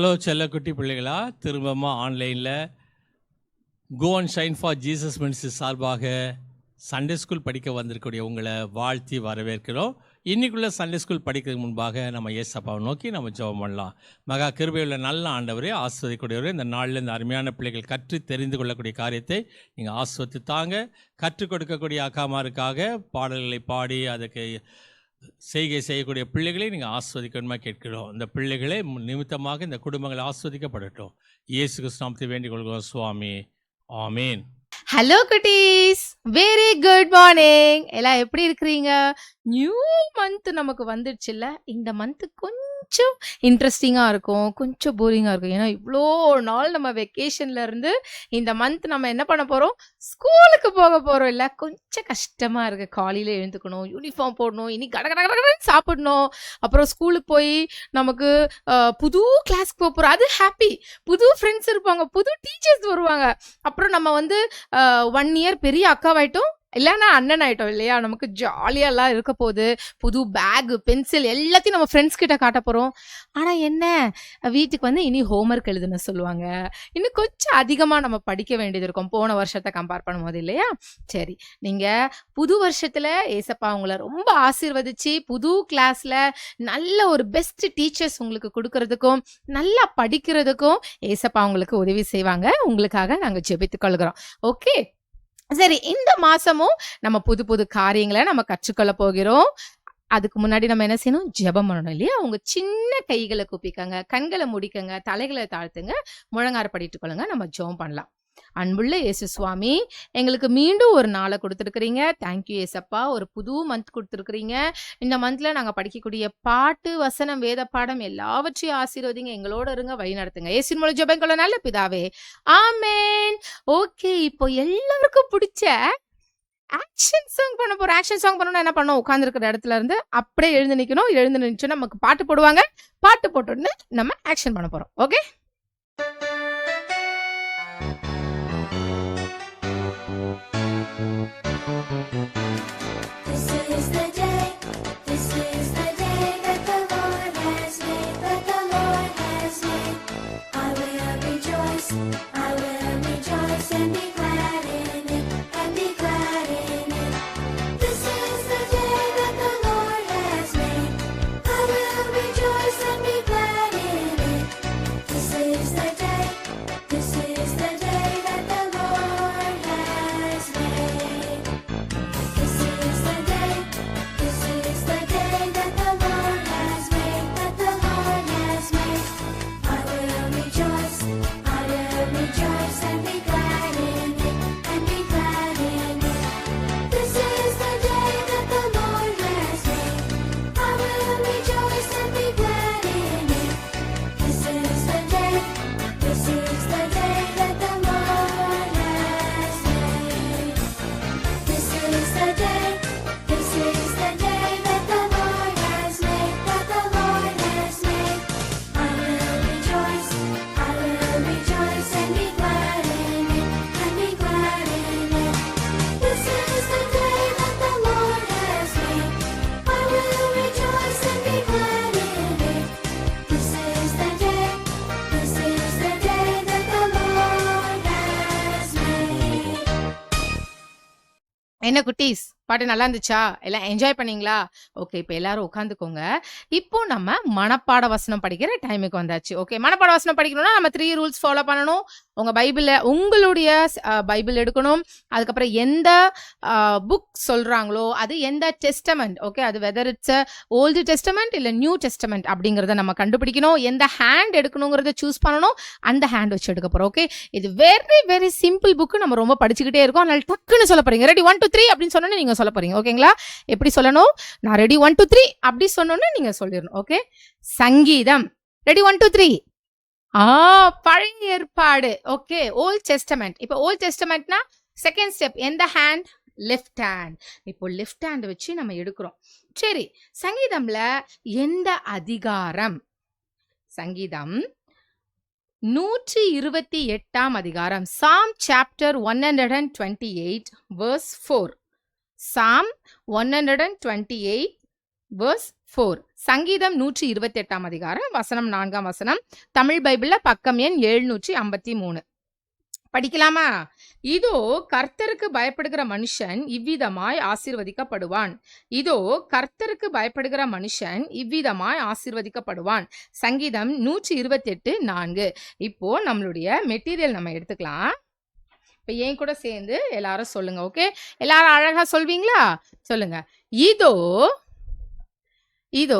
Hello செல்லக்குட்டி பிள்ளைகளா, திரும்பமாக ஆன்லைனில் go and shine for Jesus ministry சார்பாக சண்டே ஸ்கூல் படிக்க வந்திருக்கக்கூடிய உங்களை வாழ்த்தி வரவேற்கிறோம். இன்றைக்குள்ளே சண்டே ஸ்கூல் படிக்கிறதுக்கு முன்பாக நம்ம ஏசப்பாவை நோக்கி நம்ம ஜெபம் பண்ணலாம். மகா கிருபையுள்ள நல்ல ஆண்டவரே, ஆஸ்வதிக்கூடியவரே, இந்த நாளில் இந்த அருமையான பிள்ளைகள் கற்று தெரிந்து கொள்ளக்கூடிய காரியத்தை நீங்கள் ஆஸ்வதித்து தாங்க. கற்றுக் கொடுக்கக்கூடிய அக்காமாருக்காக பாடல்களை பாடி அதுக்கு செய்கை செய்யக்கூடிய பிள்ளைகளை நீங்கள் ஆஸ்வதிக்கணுமா கேட்கிறோம். இந்த பிள்ளைகளை நிமித்தமாக இந்த குடும்பங்களை ஆஸ்வதிக்கப்படட்டும். இயேசு கிறிஸ்து நாமத்தை வேண்டிக் கொள்கிறோம் சுவாமி, ஆமீன். ஹலோ குட்டீஸ், வெரி குட் மார்னிங். எல்லாம் எப்படி இருக்கிறீங்க? நியூ மந்த் நமக்கு வந்துடுச்சுல்ல. இந்த மந்த் கொஞ்சம் இன்ட்ரெஸ்டிங்காக இருக்கும், கொஞ்சம் போரிங்காக இருக்கும். ஏன்னா இவ்வளோ நாள் நம்ம வெக்கேஷன்ல இருந்து இந்த மந்த் நம்ம என்ன பண்ண போகிறோம், ஸ்கூலுக்கு போக போகிறோம் இல்லை. கொஞ்சம் கஷ்டமாக இருக்குது. காலையில் எழுந்துக்கணும், யூனிஃபார்ம் போடணும், இனி கடகடன்னு சாப்பிடணும், அப்புறம் ஸ்கூலுக்கு போய் நமக்கு புது கிளாஸ்க்கு போக போகிறோம். அது ஹாப்பி. புது ஃப்ரெண்ட்ஸ் இருப்பாங்க, புது டீச்சர்ஸ் வருவாங்க. அப்புறம் நம்ம வந்து 1 இயர் பெரிய அக்காவாயிட்டோம், இல்லைன்னா அண்ணன் ஆயிட்டோம் இல்லையா. நமக்கு ஜாலியாலாம் இருக்க போகுது. புது பேக், பென்சில் எல்லாத்தையும் நம்ம ஃப்ரெண்ட்ஸ் கிட்ட காட்ட போகிறோம். ஆனால் என்ன, வீட்டுக்கு வந்து இனி ஹோம்ஒர்க் எழுதுன்னு சொல்லுவாங்க. இன்னும் கொஞ்சம் அதிகமாக நம்ம படிக்க வேண்டியது இருக்கும் போன வருஷத்தை கம்பேர் பண்ணும்போது இல்லையா. சரி, நீங்கள் புது வருஷத்தில் ஏசப்பா உங்களை ரொம்ப ஆசீர்வதிச்சு புது கிளாஸில் நல்ல ஒரு பெஸ்ட் டீச்சர்ஸ் உங்களுக்கு கொடுக்கறதுக்கும் நல்லா படிக்கிறதுக்கும் ஏசப்பா உங்களுக்கு உதவி செய்வாங்க. உங்களுக்காக நாங்கள் ஜெபித்துக் கொள்கிறோம். ஓகே, சரி. இந்த மாசமும் நம்ம புது புது காரியங்களை நம்ம கற்றுக்கொள்ள போகிறோம். அதுக்கு முன்னாடி நம்ம என்ன செய்யணும், ஜெபம் பண்ணணும் இல்லையா. உங்க சின்ன கைகளை கூப்பிக்கங்க, கண்களை முடிக்கங்க, தலைகளை தாழ்த்துங்க, முழங்கார படிட்டு கொள்ளுங்க. நம்ம ஜெபம் பண்ணலாம். அன்புள்ள இயேசு சுவாமி, எங்களுக்கு மீண்டும் ஒரு நாளை கொடுத்துருக்கிறீங்க. தேங்க்யூ ஏசப்பா. ஒரு புது மந்த் கொடுத்துருக்கிறீங்க. இந்த மந்த்ல நாங்கள் படிக்கக்கூடிய பாட்டு, வசனம், வேத பாடம் எல்லாவற்றையும் ஆசீர்வதிங்க. எங்களோட இருங்க, வழி நடத்துங்க. இயேசுவின் மூலம் ஜெபம் கொள்ள நல்ல பிதாவே, ஆமென். ஓகே, இப்போ எல்லாருக்கும் பிடிச்ச ஆக்ஷன் சாங் பண்ண போறோம். ஆக்ஷன் சாங் பண்ணணும்னா என்ன பண்ணணும், உட்காந்துருக்கிற இடத்துல இருந்து அப்படியே எழுந்து நிற்கணும். எழுந்து நினைச்சோன்னா நமக்கு பாட்டு போடுவாங்க. பாட்டு போட்டோன்னு நம்ம ஆக்ஷன் பண்ண போறோம். Okay, This is the day that the Lord has made, that the Lord has made. I will rejoice and be glad in it, and be glad in it. This is the day that the Lord has made. I will rejoice and be glad in it. This is the day that the Lord has made. This is the day that the Lord has made, that the Lord has made. I will rejoice and be glad in it, and be glad in it. This is the day that the Lord has made. I will rejoice and be glad in it. This is the day that the Lord has made. This is the day that the Lord has made, that the Lord has made. I will rejoice and be glad in it, and be glad in it. This is the day that the Lord has made. I will rejoice and be glad in it. This is the day that the Lord has made. என்ன குட்டீஸ், பாட்டு நல்லா இருந்துச்சா? எல்லாம் enjoy பண்ணீங்களா? Okay, இப்போ எல்லாரும் உட்காந்துக்கோங்க. இப்போ நம்ம மனப்பாட வசனம் படிக்கிற டைமுக்கு வந்தாச்சு. ஓகே, மனப்பாட வசனம் படிக்கணும்னா நம்ம 3 ரூல்ஸ் ஃபாலோ பண்ணணும். உங்க உங்களுடைய பைபிள் எடுக்கணும். அதுக்கப்புறம் எந்த புக் சொல்றாங்களோ அது எந்த டெஸ்டமெண்ட், ஓகே, அது வெதர் இட்ஸ் ஓல்டு டெஸ்டமெண்ட் இல்லை நியூ டெஸ்டமெண்ட் அப்படிங்கிறத நம்ம கண்டுபிடிக்கணும். எந்த ஹேண்ட் எடுக்கணுங்கிறத சூஸ் பண்ணணும். அந்த ஹேண்ட் வச்சு எடுக்க போறோம். ஓகே, இது வெரி வெரி சிம்பிள் புக்கு. நம்ம ரொம்ப படிச்சுக்கிட்டே இருக்கோம். அதனால டக்குன்னு சொல்ல போறீங்க. ரெடி 1 2 3 அப்படின்னு சொன்னோன்னே நீங்க சொல்ல போறீங்க. ஓகேங்களா? எப்படி சொல்லணும், நான் ரெடி 1 2 3 அப்படி சொன்னோன்னு நீங்க சொல்லிடணும். ஓகே, சங்கீதம். ரெடி 1 2 3. பழைய ஏற்பாடு. Okay, old testament. இப்போ ஓல்ட் டெஸ்டமெண்ட்னா செகண்ட் ஸ்டெப் எந்த ஹேண்ட், லெஃப்ட் ஹேண்ட். இப்போ லெஃப்ட் ஹேண்ட் வச்சு நம்ம எடுக்கிறோம். சரி, சங்கீதம்ல எந்த அதிகாரம்? சங்கீதம் 128 அதிகாரம். சாம் சாப்டர் 128 verse 4. Psalm 128 verse 4. சங்கீதம் 128 அதிகாரம் வசனம் 4 வசனம். தமிழ் பைபிள்ல பக்கம் எண் 753. படிக்கலாமா? இதோ கர்த்தருக்கு பயப்படுகிற மனுஷன் இவ்விதமாய் ஆசீர்வதிக்கப்படுவான். இதோ கர்த்தருக்கு பயப்படுகிற மனுஷன் இவ்விதமாய் ஆசீர்வதிக்கப்படுவான். சங்கீதம் 128:4. இப்போ நம்மளுடைய மெட்டீரியல் நம்ம எடுத்துக்கலாம். இப்போ என் கூட சேர்ந்து எல்லாரும் சொல்லுங்க. ஓகே, எல்லாரும் அழகா சொல்வீங்களா? சொல்லுங்க. இதோ இதோ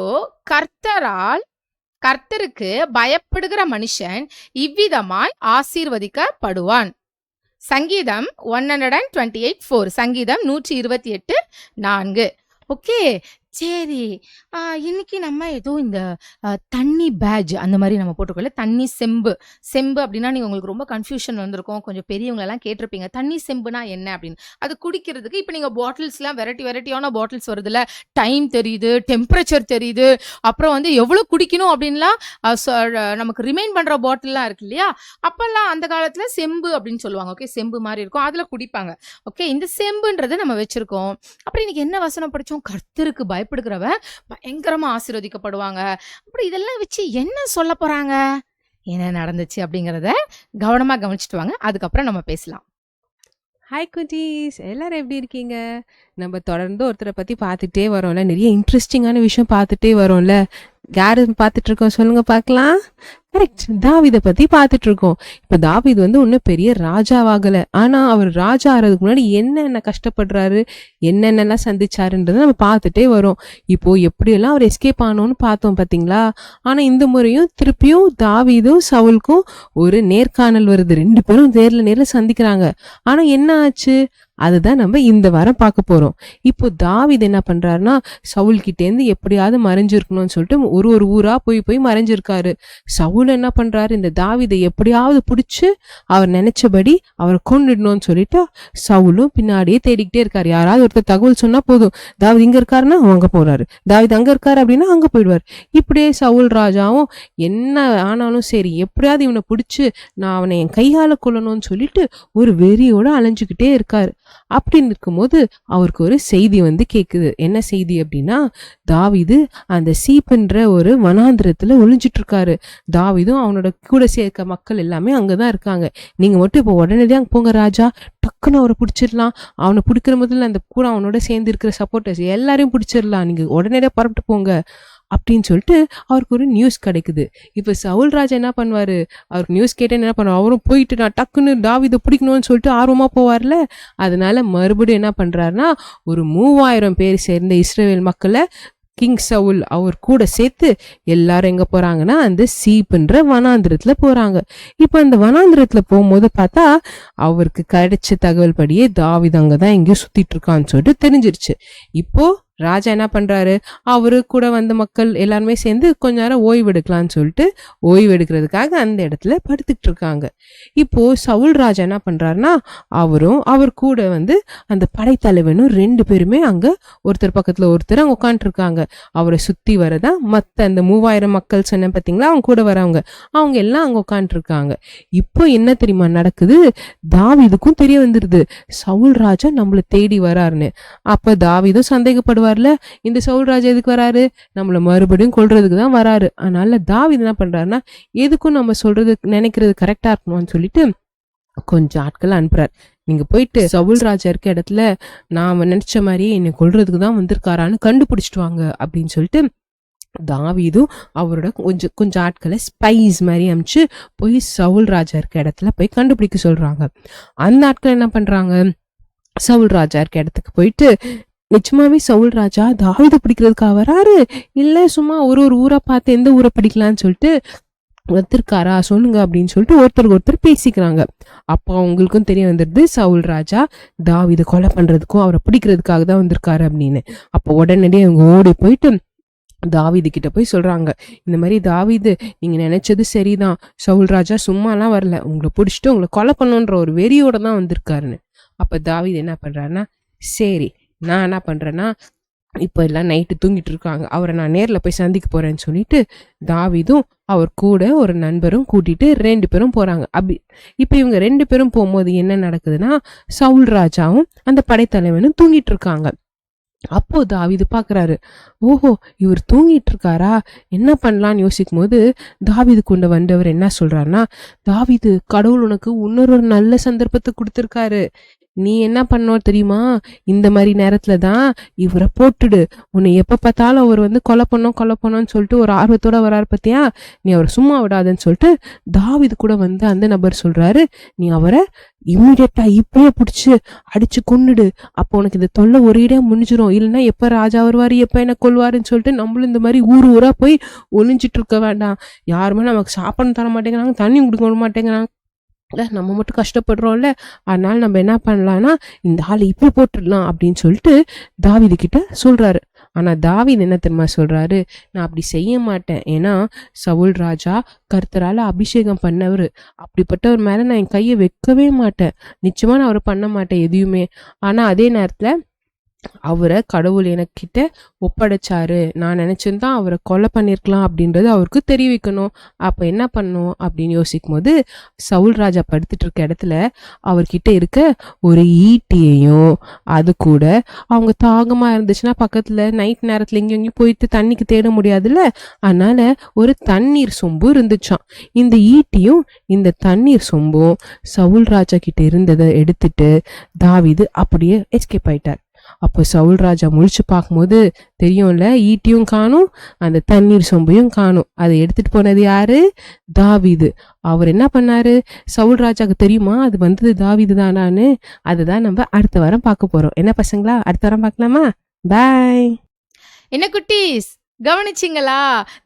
கர்த்தருக்கு பயப்படுகிற மனுஷன் இவ்விதமாய் ஆசீர்வதிக்கப்படுவான். சங்கீதம் 128:4. சங்கீதம் 128:4. ஓகே, சரி. இன்னைக்கு நம்ம ஏதோ இந்த தண்ணி பேட்ஜ் அந்த மாதிரி நம்ம போட்டுக்கல. தண்ணி செம்பு அப்படின்னா நீங்கள் உங்களுக்கு ரொம்ப கன்ஃபியூஷன் வந்திருக்கும். கொஞ்சம் பெரியவங்களெல்லாம் கேட்டிருப்பீங்க, தண்ணி செம்புனா என்ன அப்படின்னு. அது குடிக்கிறதுக்கு இப்போ நீங்கள் பாட்டில்ஸ்லாம் வெரைட்டியான பாட்டில்ஸ் வருதுல்ல, டைம் தெரியுது, டெம்பரேச்சர் தெரியுது, அப்புறம் வந்து எவ்வளோ குடிக்கணும் அப்படின்லாம் நமக்கு ரிமைண்ட் பண்ணுற பாட்டில்லாம் இருக்கு இல்லையா? அப்போல்லாம் அந்த காலத்தில் செம்பு அப்படின்னு சொல்லுவாங்க. ஓகே, செம்பு மாதிரி இருக்கும், அதில் குடிப்பாங்க. ஓகே, இந்த செம்புன்றதை நம்ம வச்சுருக்கோம். அப்புறம் இன்னைக்கு என்ன வசனம் படித்தோம்? கர்த்தருக்கு பயப்படுகிறவன் பயங்கரமா ஆசீர்வதிக்கப்படுவாங்க. அப்புறம் இதெல்லாம் வச்சு என்ன சொல்ல போறாங்க, என்ன நடந்துச்சு அப்படிங்கறத கவனமா கவனிச்சுட்டு வாங்க. அதுக்கப்புறம் நம்ம பேசலாம். ஹாய் குட்டீஸ், எல்லாரும் எப்படி இருக்கீங்க? நம்ம தொடர்ந்து ஒருத்தரை பற்றி பார்த்துட்டே வரோம்ல, நிறைய இன்ட்ரெஸ்டிங்கான விஷயம் பார்த்துட்டே வரோம்ல. யாரு பார்த்துட்டு இருக்கோம் சொல்லுங்க பார்க்கலாம். கரெக்ட், தாவீதை பற்றி பார்த்துட்டு இருக்கோம். இப்போ தாவீது வந்து ஒன்றும் பெரிய ராஜாவாகலை, ஆனால் அவர் ராஜா ஆகிறதுக்கு முன்னாடி என்னென்ன கஷ்டப்படுறாரு, என்னென்னலாம் சந்திச்சாருன்றதை நம்ம பார்த்துட்டே வரோம். இப்போ எப்படியெல்லாம் அவர் எஸ்கேப் ஆனோன்னு பார்த்தோம் பார்த்தீங்களா? ஆனால் இந்த முறையும் திருப்பியும் தாவீதும் சவுலுக்கும் ஒரு நேர்காணல் வருது. 2 பேரும் நேரில் சந்திக்கிறாங்க. ஆனால் என்ன ஆச்சு? அதுதான் நம்ம இந்த வாரம் பார்க்க போறோம். இப்போ தாவீது என்ன பண்றாருன்னா, சவுல் கிட்டேருந்து எப்படியாவது மறைஞ்சிருக்கணும்னு சொல்லிட்டு ஒரு ஊரா போய் மறைஞ்சிருக்காரு. சவுல் என்ன பண்றாரு, இந்த தாவீதை எப்படியாவது பிடிச்சு அவர் நினைச்சபடி அவரை கொண்டுடணும்னு சொல்லிட்டு சவுலும் பின்னாடியே தேடிக்கிட்டே இருக்காரு. யாராவது ஒருத்தர் தகவல் சொன்னா போதும், தாவீது இங்க இருக்காருன்னா அங்க போறாரு, தாவீது அங்க இருக்காரு அப்படின்னா அங்க போயிடுவார். இப்படியே சவுல் ராஜாவும் என்ன ஆனாலும் சரி எப்படியாவது இவனை பிடிச்சு நான் அவனை என் கையால கொள்ளணும்னு சொல்லிட்டு ஒரு வெறியோட அலைஞ்சுக்கிட்டே இருக்காரு. அப்படின்னு இருக்கும்போது அவருக்கு ஒரு செய்தி வந்து கேக்குது. என்ன செய்தி அப்படின்னா, தாவீது அந்த சீப்புன்ற ஒரு வனாந்திரத்துல ஒளிஞ்சிட்டு இருக்காரு. தாவீதும் அவனோட கூட சேர்க்க மக்கள் எல்லாமே அங்கதான் இருக்காங்க. நீங்க மட்டும் இப்போ உடனடியாக அங்க போங்க ராஜா, டக்குன்னு அவரை பிடிச்சிடலாம். அவனை பிடிக்கிற முதல்ல அந்த கூட அவனோட சேர்ந்து இருக்கிற சப்போர்ட்டர்ஸ் எல்லாரையும் பிடிச்சிடலாம், நீங்க உடனடியாக புறப்பட்டு போங்க அப்படின்னு சொல்லிட்டு அவருக்கு ஒரு நியூஸ் கிடைக்குது. இப்போ சவுல் ராஜா என்ன பண்ணுவாரு, அவருக்கு நியூஸ் கேட்டேன்னு என்ன பண்ணுவார், அவரும் போயிட்டு நான் டக்குன்னு தாவீதை பிடிக்கணும்னு சொல்லிட்டு ஆர்வமா போவார்ல. அதனால மறுபடியும் என்ன பண்றாருன்னா, ஒரு 3000 பேர் சேர்ந்த இஸ்ரவேல் மக்களை கிங் சவுல் அவர் கூட சேர்த்து எல்லாரும் எங்க போறாங்கன்னா அந்த சீப்புன்ற வனாந்திரத்துல போறாங்க. இப்ப அந்த வனாந்திரத்துல போகும்போது பார்த்தா அவருக்கு கிடைச்ச தகவல் படியே தாவீது அங்கதான் எங்கேயோ சுத்திட்டு இருக்கான்னு சொல்லிட்டு தெரிஞ்சிருச்சு. இப்போ ராஜா என்ன பண்றாரு, அவரு கூட வந்த மக்கள் எல்லாருமே சேர்ந்து கொஞ்ச நேரம் ஓய்வு எடுக்கலாம்னு சொல்லிட்டு ஓய்வு எடுக்கிறதுக்காக அந்த இடத்துல படுத்துக்கிட்டு இருக்காங்க. இப்போ சவுல் ராஜா என்ன பண்றாருன்னா, அவரும் அவர் கூட வந்து அந்த படைத்தலைவனும் 2 பேருமே அங்க ஒருத்தர் பக்கத்துல ஒருத்தர் அங்க உட்காந்துட்டு இருக்காங்க. அவரை சுத்தி வரதான் மத்த அந்த 3000 மக்கள் சொன்ன பாத்தீங்களா, அவங்க கூட வரவங்க அவங்க எல்லாம் அங்க உட்காந்துட்டு இருக்காங்க. இப்போ என்ன தெரியுமா நடக்குது, தாவீதுக்கும் தெரிய வந்துருது சவுல் ராஜா நம்மள தேடி வராருன்னு. அப்ப தாவீதும் சந்தேகப்படுவார், இந்த சவுல் ராஜா எதுக்கு வராரு, நம்மள மறுபடியும் கொல்றதுக்கு தான் வராரு. அதனால தாவீது என்ன பண்றாருன்னா, எதுக்கும் நம்ம சொல்றது நினைக்கிறது கரெக்டா இருக்கணும்னு சொல்லிட்டு கொஞ்சம் ஆட்கள் அனுப்புறாரு. நீங்க போயிட்டு சவுல் ராஜா இருக்க இடத்துல நாம நினைச்ச மாதிரியே என்னை கொல்றதுக்கு தான் வந்திருக்காரான்னு கண்டுபிடிச்சிட்டு வாங்க அப்படின்னு சொல்லிட்டு தாவீதும் அவரோட கொஞ்சம் ஆட்களை ஸ்பைஸ் மாதிரி அனுப்பிச்சு போய் சவுல் ராஜா இருக்க இடத்துல போய் கண்டுபிடிக்க சொல்றாங்க. அந்த ஆட்கள் என்ன பண்றாங்க, சவுல் ராஜா இருக்க இடத்துக்கு போயிட்டு நிச்சயமாவே சவுல் ராஜா தாவீதை பிடிக்கிறதுக்காக வராரு, இல்ல சும்மா ஒரு ஊரா பார்த்து எந்த ஊரை பிடிக்கலான்னு சொல்லிட்டு வந்திருக்காரா சொல்லுங்க அப்படின்னு சொல்லிட்டு ஒருத்தருக்கு ஒருத்தர் பேசிக்கிறாங்க. அப்போ அவங்களுக்கும் தெரிய வந்துருது சவுல் ராஜா தாவீதை கொலை பண்றதுக்கும் அவரை பிடிக்கிறதுக்காக தான் வந்திருக்காரு அப்படின்னு. அப்போ உடனடியே அவங்க ஓடி போயிட்டு தாவீது கிட்ட போய் சொல்றாங்க, இந்த மாதிரி தாவீது நீங்க நினைச்சது சரிதான், சவுல் ராஜா சும்மாலாம் வரல, உங்களை பிடிச்சிட்டு உங்களை கொலை பண்ணணுன்ற ஒரு வெறியோட தான் வந்திருக்காருன்னு. அப்ப தாவீது என்ன பண்றாருன்னா, சரி நான் என்ன பண்றேன்னா, இப்போ எல்லாம் நைட்டு தூங்கிட்டு இருக்காங்க, அவரை நான் நேர்ல போய் சந்திக்க போறேன்னு சொல்லிட்டு தாவீதும் அவர் கூட ஒரு நண்பரும் கூட்டிட்டு 2 பேரும் போறாங்க. இப்ப இவங்க 2 பேரும் போகும்போது என்ன நடக்குதுன்னா, சவுல் ராஜாவும் அந்த படைத்தலைவனும் தூங்கிட்டு இருக்காங்க. அப்போ தாவீது பாக்குறாரு, ஓஹோ இவர் தூங்கிட்டு இருக்காரா, என்ன பண்ணலான்னு யோசிக்கும் போது தாவீது கொண்டு வந்தவர் என்ன சொல்றாருன்னா, தாவீது கடவுள் உனக்கு இன்னொரு ஒரு நல்ல சந்தர்ப்பத்தை கொடுத்திருக்காரு, நீ என்ன பண்ணணும் தெரியுமா, இந்த மாதிரி நேரத்துல தான் இவரை போட்டுடு, உன்னை எப்ப பார்த்தாலும் அவர் கொலை பண்ணோம்னு சொல்லிட்டு ஒரு ஆர்வத்தோட வராரு பத்தியா, நீ அவரை சும்மா விடாதுன்னு சொல்லிட்டு தாவீது கூட அந்த நபர் சொல்றாரு, நீ அவரை இம்மிடியட்டா இப்பயே பிடிச்சு அடிச்சு கொன்னுடு, அப்போ உனக்கு இந்த தொல்லை ஒரேடியா முடிஞ்சிரும், இல்லைன்னா எப்ப ராஜா வருவாரு எப்ப என்ன கொல்வாருன்னு சொல்லிட்டு நம்மளும் இந்த மாதிரி ஊரா போய் ஒளிஞ்சிட்டு இருக்க வேண்டாம், யாருமே நமக்கு சாப்பாடு தர மாட்டேங்கிறாங்க, தண்ணி கொடுக்க மாட்டேங்கிறாங்க, நம்ம மட்டும் கஷ்டப்படுறோம்ல, அதனால நம்ம என்ன பண்ணலாம்னா இந்த ஆளை இப்ப போட்டுடலாம் அப்படின்னு சொல்லிட்டு தாவீது கிட்ட சொல்றாரு. ஆனா தாவீது என்ன தெரியுமா சொல்றாரு, நான் அப்படி செய்ய மாட்டேன், ஏன்னா சவுல் ராஜா கர்த்தரால அபிஷேகம் பண்ணவர், அப்படிப்பட்டவர் மேல நான் என் கையை வைக்கவே மாட்டேன், நிச்சயமா நான் அவரை பண்ண மாட்டேன் எதையுமே, ஆனா அதே நேரத்துல அவரை கடவுள் எனக்கிட்ட ஒப்படைச்சாரு, நான் நினைச்சிருந்தா அவரை கொலை பண்ணிருக்கலாம் அப்படின்றது அவருக்கு தெரிவிக்கணும், அப்ப என்ன பண்ணும் அப்படின்னு யோசிக்கும் போது சவுல் ராஜா படுத்துட்டு இருக்க இடத்துல அவர்கிட்ட இருக்க ஒரு ஈட்டியையும், அது கூட அவங்க தாகமா இருந்துச்சுன்னா பக்கத்துல நைட் நேரத்துல எங்கேயும் போயிட்டு தண்ணிக்கு தேட முடியாதுல்ல, அதனால ஒரு தண்ணீர் சொம்பு இருந்துச்சான், இந்த ஈட்டியும் இந்த தண்ணீர் சொம்பும் சவுல் ராஜா கிட்ட இருந்ததை எடுத்துட்டு தாவீது அப்படியே எஸ்கேப் ஆயிட்டார். அப்போ சவுல் ராஜா முழிச்சு பார்க்கும்போது தெரியும்ல, ஈட்டியும் காணும் அந்த தண்ணீர் சொம்பையும் காணும், அதை எடுத்துட்டு போனது யாரு, தாவீது. அவர் என்ன பண்ணாரு, சவுல் ராஜாக்கு தெரியுமா அது வந்தது தாவீது தானான்னு, அதுதான் நம்ம அடுத்த வாரம் பார்க்க போறோம். என்ன பசங்களா, அடுத்த வாரம் பார்க்கலாமா? பாய். என்ன குட்டீஸ், கவனிச்சிங்களா?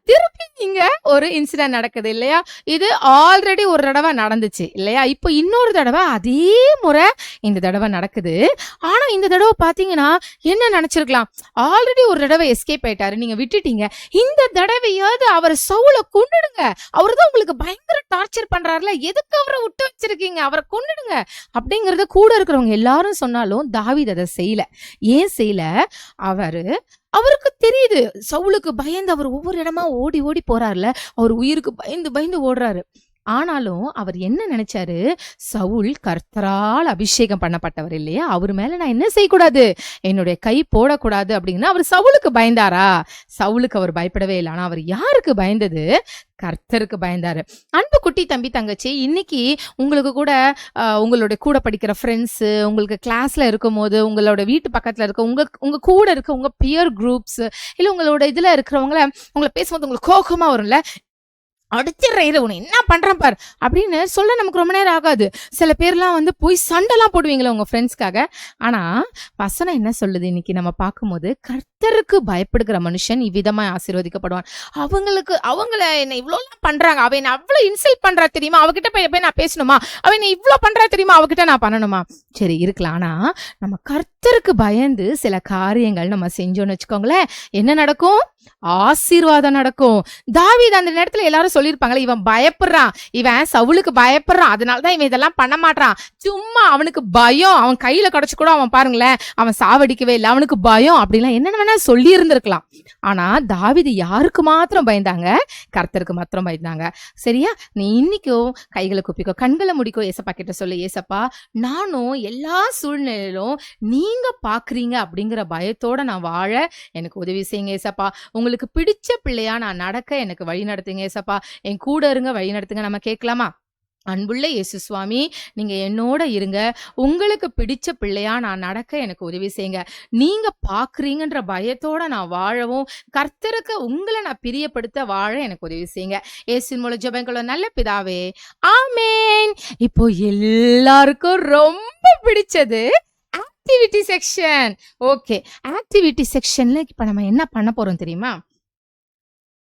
திருப்பி இங்க ஒரு இன்சிடென்ட் நடக்குது இல்லையா? இது ஆல்ரெடி ஒரு தடவை நடந்துச்சு இல்லையா? இப்போ இன்னொரு தடவை அதே முறை இந்த தடவை நடக்குது. ஆனா இந்த தடவை பாத்தீங்கன்னா என்ன நினைச்சிருக்கலாம், ஆல்ரெடி ஒரு தடவை எஸ்கேப் ஆயிட்டாரு, நீங்க விட்டுட்டீங்க, இந்த தடவையாவது அவர் சவுலை கொன்னுடுங்க, அவரு தான் உங்களுக்கு பயங்கர டார்ச்சர் பண்றாருல, எதுக்கு அவரை விட்டு வச்சிருக்கீங்க, அவரை கொன்னுடுங்க அப்படிங்கறத கூட இருக்கிறவங்க எல்லாரும் சொன்னாலும் தாவீது அதை செய்யல. ஏன் செய்யல? அவருக்கு தெரியுது, சவுலுக்கு பயந்து அவர் ஒவ்வொரு இடமா ஓடி ஓடி போறாருல, அவர் உயிருக்கு பயந்து பயந்து ஓடுறாரு. ஆனாலும் அவர் என்ன நினைச்சாரு, சவுல் கர்த்தரால் அபிஷேகம் பண்ணப்பட்டவர் இல்லையா, அவர் மேல நான் என்ன செய்யக்கூடாது, என்னுடைய கை போடக்கூடாது அப்படின்னு அவர் சவுலுக்கு பயந்தாரா? சவுலுக்கு அவர் பயப்படவே இல்லை. ஆனா அவர் யாருக்கு பயந்தது? கர்த்தருக்கு பயந்தாரு. அன்பு குட்டி தம்பி தங்கச்சி, இன்னைக்கு உங்களுக்கு கூட உங்களுடைய கூட படிக்கிற ஃப்ரெண்ட்ஸு, உங்களுக்கு கிளாஸ்ல இருக்கும் போது உங்களோட வீட்டு பக்கத்துல இருக்க உங்க கூட இருக்க உங்க பியர் குரூப்ஸ், இல்லை உங்களோட இதுல இருக்கிறவங்கள உங்களை பேசும்போது உங்களுக்கு கோபமா வரும்ல, அடிச்சிடுறேன் உன்னை என்ன பண்றேன் பார் அப்படின்னு சொல்ல நமக்கு ரொம்ப நேரம் ஆகாது. சில பேர்லாம் போய் சண்டைலாம் போடுவீங்களா உங்க ஃப்ரெண்ட்ஸ்க்காக. ஆனா வசனம் என்ன சொல்லுது இன்னைக்கு நம்ம பார்க்கும்போது, கர்த்தருக்கு பயப்படுகிற மனுஷன் இவ்விதமா ஆசீர்வதிக்கப்படுவான். அவங்கள என்ன இவ்வளோலாம் பண்றாங்க, அவ என்ன அவ்வளவு இன்சல்ட் பண்றா தெரியுமா, அவகிட்ட போய் நான் பேசணுமா, அவ என்ன இவ்வளோ பண்றா தெரியுமா, அவகிட்ட நான் பண்ணணுமா, சரி இருக்கலாம். ஆனா நம்ம கர்த்தருக்கு பயந்து சில காரியங்கள் நம்ம செஞ்சோம்னு வச்சுக்கோங்களேன், என்ன நடக்கும்? ஆசீர்வாதம் நடக்கும். தாவீது அந்த நேரத்துல எல்லாரும் சொல்லியிருப்பாங்களே, இவன் பயப்படுறான், இவன் சவுலுக்கு பயப்படுறான், அதனாலதான் இவன் இதெல்லாம் பண்ண மாட்டான், சும்மா அவனுக்கு பயம், அவன் கையில கிடைச்சு கூட அவன் பாருங்களேன் அவன் சாவடிக்கவே இல்லை, அவனுக்கு பயம் அப்படிலாம் என்னென்ன வேணா சொல்லி இருந்திருக்கலாம். ஆனா தாவீது யாருக்கு மாத்திரம் பயந்தாங்க? கர்த்தருக்கு மாத்திரம் பயந்தாங்க. சரியா? நீ இன்னைக்கும் கைகளை குப்பிக்கோ, கண்களை முடிக்கோ, ஏசப்பா கிட்ட சொல்லு, ஏசப்பா நானும் எல்லா சூழ்நிலையிலும் நீங்க பாக்குறீங்க அப்படிங்கிற பயத்தோட நான் வாழ எனக்கு உதவி செய்யுங்க ஏசப்பா, உங்களுக்கு பிடிச்ச பிள்ளையா நான் நடக்க எனக்கு வழி நடத்துங்க ஏசப்பா, என் கூட இருங்க, வழி நடத்துங்க. நம்ம கேட்கலாமா? அன்புள்ள இயேசு சுவாமி, நீங்க என்னோட இருங்க, உங்களுக்கு பிடிச்ச பிள்ளையா நான் நடக்க எனக்கு உதவி செய்யுங்க, நீங்க பாக்குறீங்கன்ற பயத்தோட நான் வாழவும், கர்த்தருக்கு உங்களை நான் பிரியப்படுத்த வாழ எனக்கு உதவி செய்யுங்க. இயேசுவின் மூலம் ஜெபங்களோ நல்ல பிதாவே, ஆமேன். இப்போ எல்லாருக்கும் ரொம்ப பிடிச்சது ஆக்டிவிட்டி செக்ஷன். ஓகே, ஆக்டிவிட்டி செக்ஷன்ல இப்ப நம்ம என்ன பண்ண போறோம் தெரியுமா?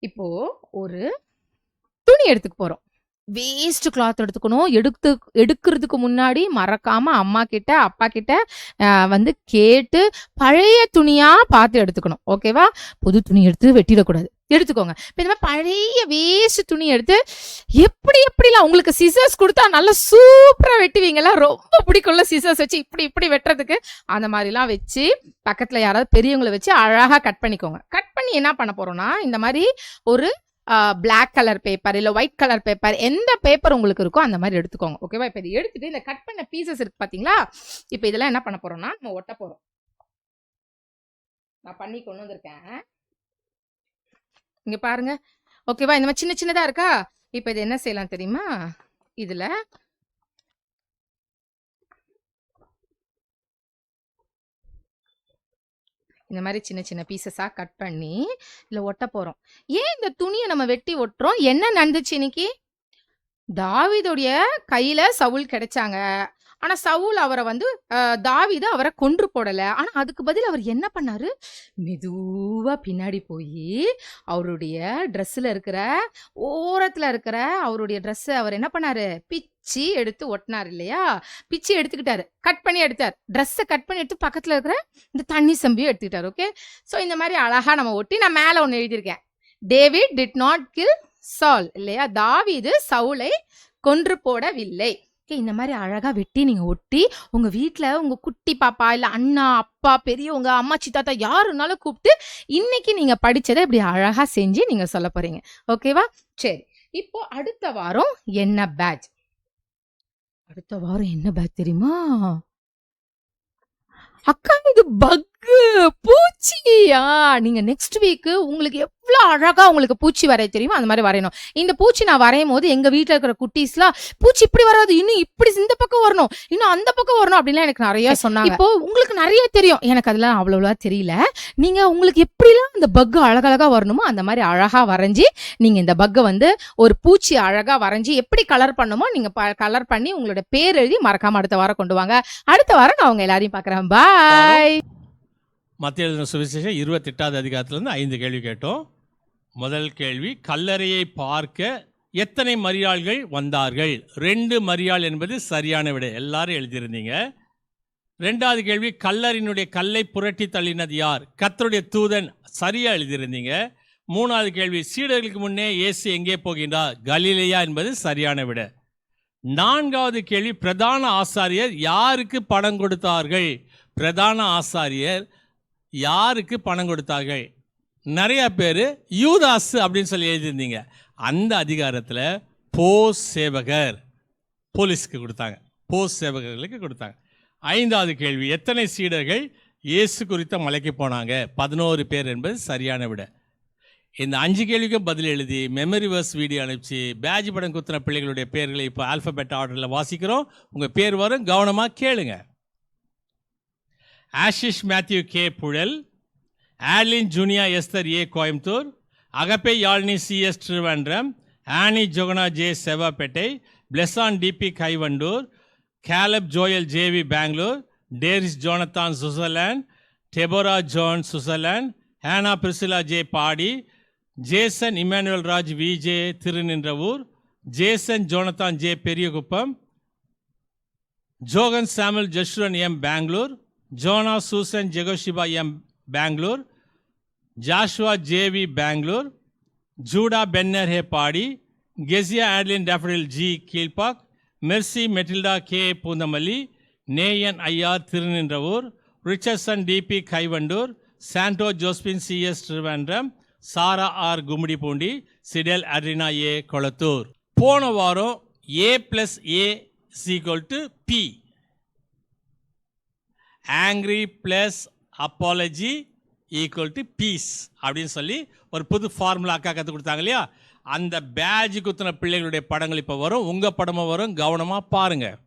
இப்போ ஒரு துணி எடுத்துக்க போறோம். வேஸ்ட் கிளாத் எடுத்துக்கணும். எடுக்கிறதுக்கு முன்னாடி மறக்காம அம்மா கிட்ட அப்பா கிட்ட கேட்டு பழைய துணியா பார்த்து எடுத்துக்கணும். ஓகேவா? புது துணி எடுத்து வெட்டிடக்கூடாது, எடுத்துக்கோங்க. இப்போ இந்த மாதிரி பழைய வேஸ்ட் துணி எடுத்து எப்படிலாம் உங்களுக்கு சிசர்ஸ் கொடுத்தா நல்லா சூப்பரா வெட்டுவீங்களா, ரொம்ப பிடிக்கும்ல சிசர்ஸ் வச்சு இப்படி வெட்டுறதுக்கு, அந்த மாதிரிலாம் வச்சு பக்கத்துல யாராவது பெரியவங்களை வச்சு அழகா கட் பண்ணிக்கோங்க. கட் பண்ணி என்ன பண்ண போறோம்னா, இந்த மாதிரி ஒரு பிளாக் கலர் பேப்பர் இல்ல ஒயிட் கலர் பேப்பர், எந்த பேப்பர் உங்களுக்கு இருக்கோ அந்த மாதிரி எடுத்துக்கோங்க. ஓகேவா? இப்போ இதை எடுத்துட்டு இந்த கட் பண்ண பீசஸ் இருக்கு பாத்தீங்களா, இப்போ இதெல்லாம் என்ன பண்ண போறோம்னா நம்ம ஒட்ட போறோம். நான் பண்ணி கொண்டு வந்திருக்கேன். இங்க பாருங்க. ஓகேவா? இந்த மாதிரி சின்ன சின்னதா இருக்கா? இப்போ இது என்ன செய்யலாம் தெரியுமா? இதுல இந்த மாதிரி சின்ன சின்ன பீசஸா கட் பண்ணி இதுல ஒட்ட போறோம். ஏன் இந்த துணியை நம்ம வெட்டி ஒட்டுறோம்? என்ன நடந்துச்சு இன்னைக்கு? தாவீதுடைய கையில சவுல் கிடைச்சாங்க. ஆனா சவுல் அவரை வந்து தாவீது அவரை கொன்று போடல. ஆனா அதுக்கு பதில் அவர் என்ன பண்ணாரு? மெதுவா பின்னாடி போய் அவருடைய ட்ரெஸ்ல இருக்கிற ஓரத்துல இருக்கிற அவருடைய ட்ரெஸ் அவர் என்ன பண்ணாரு? பிச்சு எடுத்து ஒட்டினார் இல்லையா? பிச்சு எடுத்துக்கிட்டாரு, கட் பண்ணி எடுத்தார். ட்ரெஸ்ஸை கட் பண்ணி எடுத்து பக்கத்துல இருக்கிற இந்த தண்ணி சம்பியும் எடுத்துக்கிட்டாரு. ஓகே, ஸோ இந்த மாதிரி அழகா நம்ம ஒட்டி நான் மேல ஒன்று எழுதியிருக்கேன். டேவிட் டிட் நாட் கில் சால் இல்லையா? தாவீது சவுலை கொன்று போடவில்லை. இந்த மாதிரி அழகா வெட்டி நீங்க ஒட்டி உங்க வீட்ல உங்க குட்டி பாப்பா இல்ல அண்ணா அப்பா பெரியவங்க அம்மாச்சி தாத்தா யாருனாலும் கூப்பிட்டு இன்னைக்கு நீங்க படிச்சதை இப்படி அழகா செஞ்சு நீங்க சொல்ல போறீங்க. ஓகேவா? சரி, இப்போ அடுத்த வாரம் என்ன பேட்ச்? அடுத்த வாரம் என்ன பேட்ச் தெரியுமா? அக்கா இது பக்கு பூச்சியா? நீங்க நெக்ஸ்ட் வீக் உங்களுக்கு எவ்வளவு அழகா உங்களுக்கு பூச்சி வரைய தெரியுமா அந்த மாதிரி வரையணும். இந்த பூச்சி நான் வரையும் போது எங்க வீட்டுல இருக்கிற குட்டீஸ்லாம் பூச்சி இப்படி வராது, இன்னும் இப்படி இந்த பக்கம் வரணும், இன்னும் அந்த பக்கம் வரணும் அப்படின்லாம் எனக்கு நிறைய சொன்னாங்க. இப்போ உங்களுக்கு நிறைய தெரியும், எனக்கு அதெல்லாம் அவ்வளவா தெரியல. நீங்க உங்களுக்கு எப்படிலாம் இந்த பக்கு அழகழகா வரணுமோ அந்த மாதிரி அழகா வரைஞ்சி நீங்க இந்த பக்கை வந்து ஒரு பூச்சி அழகா வரைஞ்சி எப்படி கலர் பண்ணுமோ நீங்க கலர் பண்ணி உங்களோட பேர் எழுதி மறக்காம அடுத்த வாரம் கொண்டு வாங்க. அடுத்த வாரம் நான் உங்க எல்லாரையும் பாக்குறேன். பாய். மத்திய எழுதின சுவிசேஷம் 28வது அதிகாரத்திலிருந்து 5 கேள்வி கேட்டோம். முதல் கேள்வி, கல்லறையை பார்க்க எத்தனை மரியாள்கள் வந்தார்கள்? 2 மரியாள் என்பது சரியான விடை, எல்லாரும் எழுதியிருந்தீங்க. 2வது கேள்வி, கல்லறையினுடைய கல்லை புரட்டி தள்ளினது யார்? கர்த்தருடைய தூதன், சரியா எழுதியிருந்தீங்க. 3வது கேள்வி, சீடர்களுக்கு முன்னே இயேசு எங்கே போகின்றார்? கலிலேயா என்பது சரியான விடை. 4வது கேள்வி, பிரதான ஆசாரியர் யாருக்கு பணம் கொடுத்தார்கள்? பிரதான ஆசாரியர் யாருக்கு பணம் கொடுத்தார்கள்? நிறைய பேர் யூதாஸ் அப்படின்னு சொல்லி எழுதியிருந்தீங்க. அந்த அதிகாரத்தில் போஸ் சேவகர், போலீஸ்க்கு கொடுத்தாங்க, போஸ் சேவகர்களுக்கு கொடுத்தாங்க. 5வது கேள்வி, எத்தனை சீடர்கள் இயேசு குறித்த மலைக்கு போனாங்க? 11 பேர் என்பது சரியான விடை. இந்த 5 கேள்விக்கும் பதில் எழுதி மெமரி வர்ஸ் வீடியோ அனுப்பிச்சு பேட்ஜ் படம் குத்துன பிள்ளைகளுடைய பேர்களை இப்போ ஆல்ஃபபெட் ஆர்டரில் வாசிக்கிறோம். உங்கள் பேர் வரும், கவனமாக கேளுங்க. Ashish Matthew K Puzhal, Aline Junia Esther A Coimbatore, Agape Yazhni CS Thiruvanram, Annie Johanna J Sevapettai, Blesson TP Kaivandur, Caleb Joel JV Bangalore, டேரிஸ் Jonathan Switzerland, Deborah Joan Switzerland, Hannah Priscilla J Padi, Jason Emmanuel Raj VJ Thirunindravur, Jason Jonathan J Periyakuppam, Johan Samuel Jashwan M Bangalore, Jonah Susan Jehosheba M Bangalore, Joshua JV Bangalore, Judah Benner H Padi, Keziah Adlin Daffodil G Kilpauk, Mercy Matilda K Poonamallee, Neyan IR Thirunindravur, Richardson TP Kaivandur, Santo Josephine CS Thiruvanram, Sarah R Gummidipoondi, சிடெல் Adrina A Kolathur. போன வாரம் A+A = P, angry plus apology equal to peace அப்படின்னு சொல்லி ஒரு புது formula அக்கா கற்றுக் கொடுத்தாங்க இல்லையா? அந்த பேட்ஜ் குத்தின பிள்ளைகளுடைய படங்கள் இப்போ வரும், உங்கள் படமும் வரும், கவனமாக பாருங்கள்.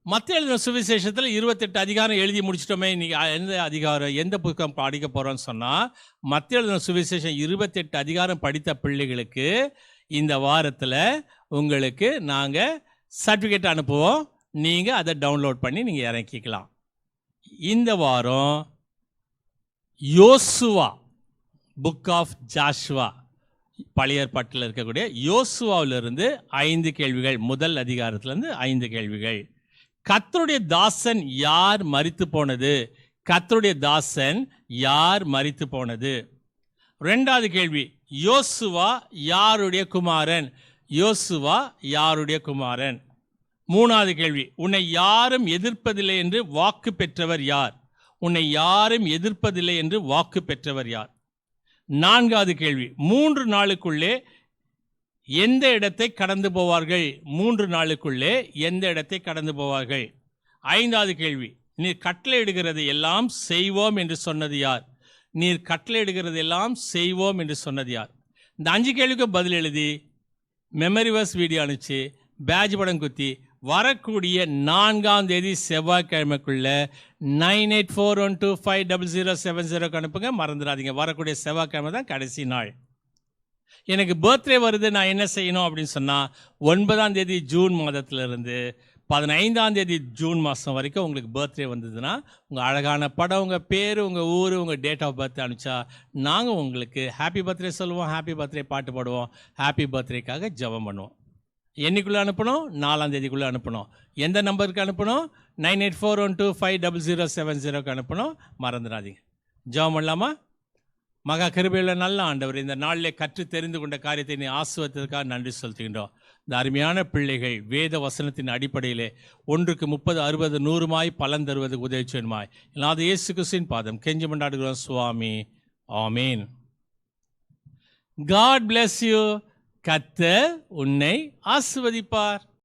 மத்திய எழுதின சுவிசேஷத்தில் 28 அதிகாரம் எழுதி முடிச்சிட்டோமே. இன்னைக்கு எந்த அதிகாரம், எந்த புத்தகம் படிக்க போகிறோன்னு சொன்னால், மத்திய எழுதின சுவிசேஷம் 28 அதிகாரம் படித்த பிள்ளைகளுக்கு இந்த வாரத்தில் உங்களுக்கு நாங்கள் சர்டிஃபிகேட் அனுப்புவோம். நீங்கள் அதை டவுன்லோட் பண்ணி நீங்கள் இறக்கிக்கலாம். இந்த வாரம் யோசுவா, புக் ஆஃப் ஜாஷுவா, பழைய ஏற்பாட்டில் இருக்கக்கூடிய யோசுவாவிலிருந்து 5 கேள்விகள், முதல் அதிகாரத்திலிருந்து 5 கேள்விகள். கர்த்தருடைய தாசன் யார் மரித்து போனது? கர்த்தருடைய தாசன் யார் மரித்து போனது? 2வது கேள்வி, யோசுவா யாருடைய குமாரன்? யோசுவா யாருடைய குமாரன்? 3வது கேள்வி, உன்னை யாரும் எதிர்ப்பதில்லை என்று வாக்கு பெற்றவர் யார்? உன்னை யாரும் எதிர்ப்பதில்லை என்று வாக்கு பெற்றவர் யார்? 4வது கேள்வி, 3 நாளுக்குள்ளே எந்த இடத்தை கடந்து போவார்கள்? 3 நாளுக்குள்ளே எந்த இடத்தை கடந்து போவார்கள்? 5வது கேள்வி, நீர் கட்டளையிடுகிறது எல்லாம் செய்வோம் என்று சொன்னது யார்? நீர் கட்டளையிடுகிறது எல்லாம் செய்வோம் என்று சொன்னது யார்? இந்த 5 கேள்விக்கு பதில் எழுதி மெமரி வர்ஸ் வீடியோ அனுப்பிச்சு பேட்ச் படம் குத்தி வரக்கூடிய 4ஆம் தேதி செவ்வாய்க்கிழமைக்குள்ள 9841250070 அனுப்புங்க. மறந்துடாதீங்க, வரக்கூடிய செவ்வாய்க்கிழமை தான் கடைசி நாள். எனக்கு பர்த்டே வருது, நான் என்ன செய்யணும் அப்படின்னு சொன்னால், 9ஆம் தேதி ஜூன் மாதத்திலிருந்து 15ஆம் தேதி ஜூன் மாதம் வரைக்கும் உங்களுக்கு பர்த்டே வந்ததுன்னா உங்கள் அழகான படம், உங்கள் பேர், உங்கள் ஊர், உங்கள் டேட் ஆஃப் பர்த் அனுப்பிச்சா நாங்கள் உங்களுக்கு ஹாப்பி பர்த்டே சொல்லுவோம், ஹாப்பி பர்த்டே பாட்டு பாடுவோம், ஹாப்பி பர்த்டேக்காக ஜெபம் பண்ணுவோம். என்னைக்குள்ளே அனுப்பணும்? 4ஆம் தேதிக்குள்ளே அனுப்பணும். எந்த நம்பருக்கு அனுப்பணும்? 9841250070 அனுப்பணும். மறந்துடாதீங்க. ஜெபம் பண்ணலாமா? மகா கிருபையுள்ள நல்ல ஆண்டவர், இந்த நாளிலே கற்று தெரிந்து கொண்ட காரியத்தை நீ ஆசீர்வதித்ததற்காக நன்றி செலுத்துகின்றோம். இந்த அருமையான பிள்ளைகள் வேத வசனத்தின் அடிப்படையிலே 1க்கு 30, 60, 100 பலன் தருவதற்கு உதவி செய்யுமாய் இல்லாத இயேசு கிறிஸ்துவின் பாதம் கெஞ்சி மன்றாடுகிறோம் சுவாமி. ஆமீன். God bless you. கர்த்தர் உன்னை ஆசீர்வதிப்பார்.